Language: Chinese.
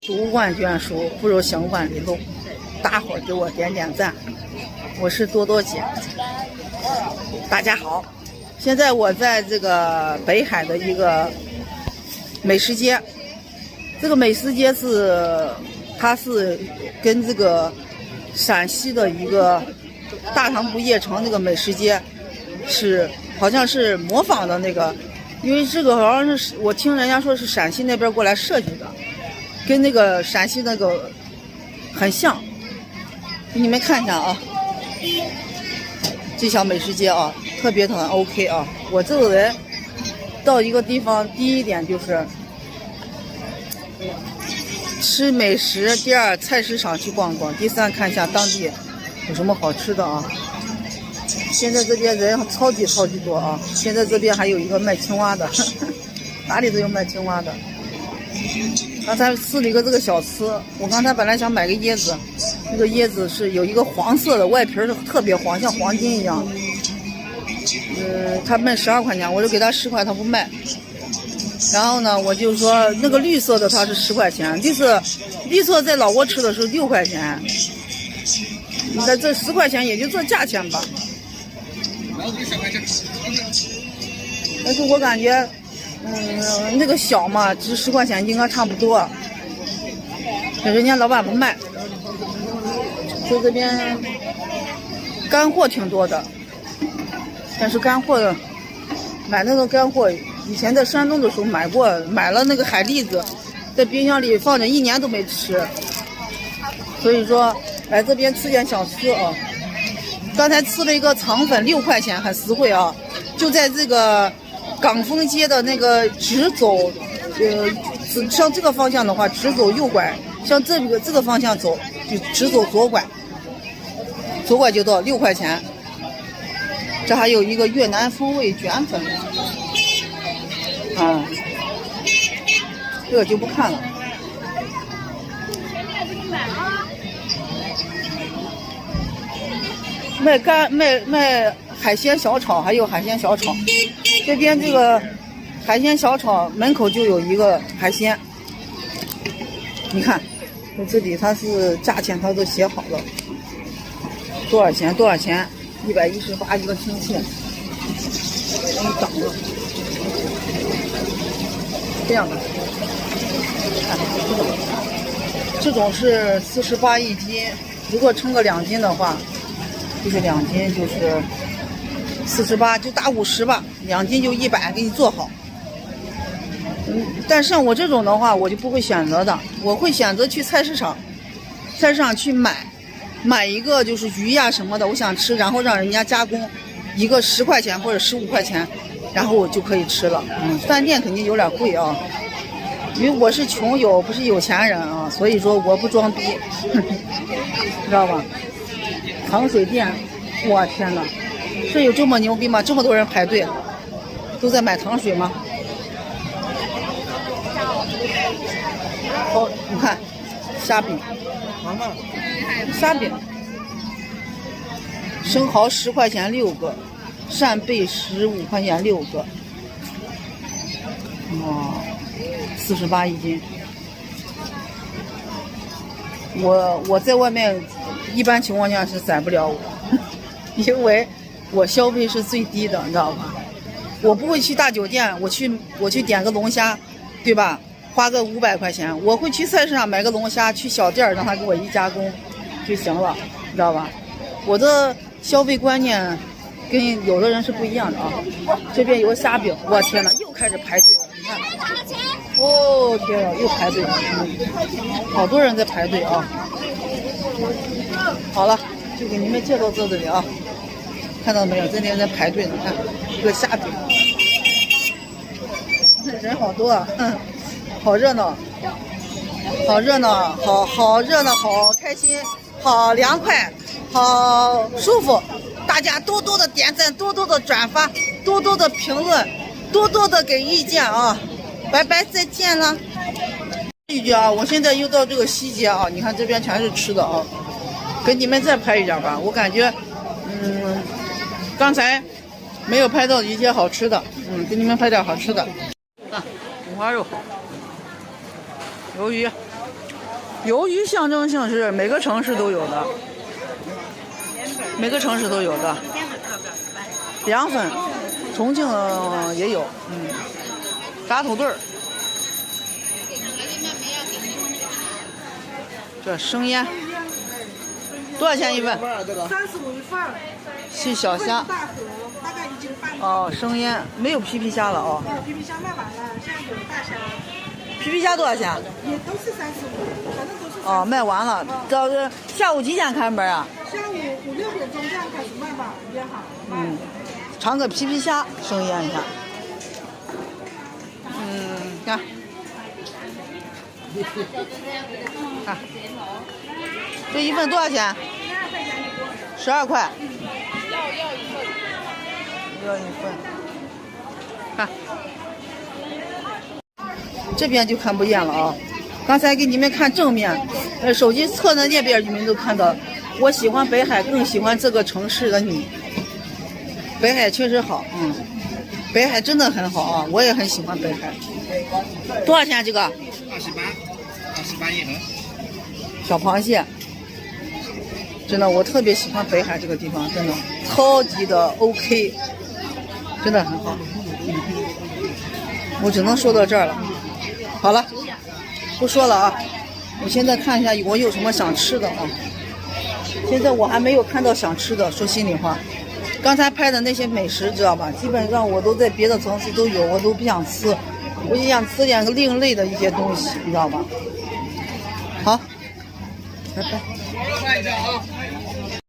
读万卷书，不如行万里路。大伙儿给我点点赞，我是多多姐。大家好，现在我在这个北海的一个美食街。这个美食街它是跟这个陕西的一个大唐不夜城那个美食街好像是模仿的那个，因为这个好像是我听人家说是陕西那边过来设计的，跟那个陕西那个很像。给你们看一下啊，这小美食街啊，特别的 OK 啊。我这个人到一个地方，第一点就是吃美食，第二菜市场去逛逛，第三看一下当地有什么好吃的啊。现在这边人超级多啊！现在这边还有一个卖青蛙的，哪里都有卖青蛙的。刚才吃了一个这个小吃，我刚才本来想买个椰子，这个椰子是有一个黄色的，外皮是特别黄，像黄金一样。他卖12块钱，我就给他10块，他不卖。然后呢，我就说那个绿色的它是10块钱，绿色在老挝吃的是6块钱。你看这10块钱也就这价钱吧。但是我感觉，那个小嘛，值10块钱应该差不多。人家老板不卖，就这边干货挺多的。但是干货买那个干货，以前在山东的时候买了那个海蛎子，在冰箱里放着1年都没吃。所以说来这边吃点小吃啊。刚才吃了一个肠粉6块钱，很实惠啊，就在这个港丰街的那个直走，向这个方向的话直走右拐，向这个方向走就直走左拐，左拐就到6块钱。这还有一个越南风味卷粉，这个就不看了。卖海鲜小炒，还有海鲜小炒。这边这个海鲜小炒门口就有一个海鲜，你看，在这里它是价钱，它都写好了，多少钱，118一个青蟹，给你涨了，这样的，看这种是48一斤，如果称个2斤的话。就是2斤就是48，就打50吧，2斤就100，给你做好。但像我这种的话，我就不会选择的，我会选择去菜市场去买一个就是鱼呀什么的，我想吃，然后让人家加工，一个10块钱或者15块钱，然后我就可以吃了。饭店肯定有点贵啊，因为我是穷游，不是有钱人啊，所以说我不装逼，知道吧？糖水店，我天哪，这有这么牛逼吗？这么多人排队，都在买糖水吗？你看，虾饼，生蚝10块钱6个，扇贝15块钱6个，48一斤。我在外面一般情况下是宰不了我，因为我消费是最低的，你知道吧？我不会去大酒店，我去点个龙虾，对吧？花个500块钱，我会去菜市场买个龙虾，去小店让他给我一加工就行了，你知道吧？我的消费观念跟有的人是不一样的啊。这边有个虾饼，我天哪，又开始排队了，你看。哦天啊，又排队了，好多人在排队啊。好了，就给你们介绍到这里啊。看到没有，这边在排队呢，看这个虾饼，人好多啊，好热闹，好热闹，好热闹，好开心，好凉快，好舒服。大家多多的点赞，多多的转发，多多的评论，多多的给意见啊。拜拜，再见了。一句啊，我现在又到这个西街啊，你看这边全是吃的啊，给你们再拍一点吧。我感觉，刚才没有拍到一些好吃的，给你们拍点好吃的。五花肉、鱿鱼、鱿鱼象征性是每个城市都有的，每个城市都有的。凉粉，重庆也有，炸土豆儿，这生腌，多少钱一份35一份。细小虾。大盒，大概1斤半。哦，生腌没有皮皮虾了哦。皮皮虾卖完了，现在有大虾。皮皮虾多少钱？也都是35，反正都是。哦，卖完了。到下午几点开门啊？下午5、6点钟这样开始卖吧，约好。尝个皮皮虾生腌一下。看，看，这一份多少钱？12块。要一份。看，这边就看不见了啊。刚才给你们看正面，手机侧的那边你们都看到。我喜欢北海，更喜欢这个城市的你。北海确实好，北海真的很好啊，我也很喜欢北海。多少钱这个？28一盒。小螃蟹，真的我特别喜欢北海这个地方，真的超级的 OK， 真的很好。我只能说到这儿了。好了，不说了啊。我现在看一下我有什么想吃的啊。现在我还没有看到想吃的，说心里话。刚才拍的那些美食知道吧，基本上我都在别的城市都有，我都不想吃，我就想吃点个另类的一些东西，你知道吧？好，拜拜。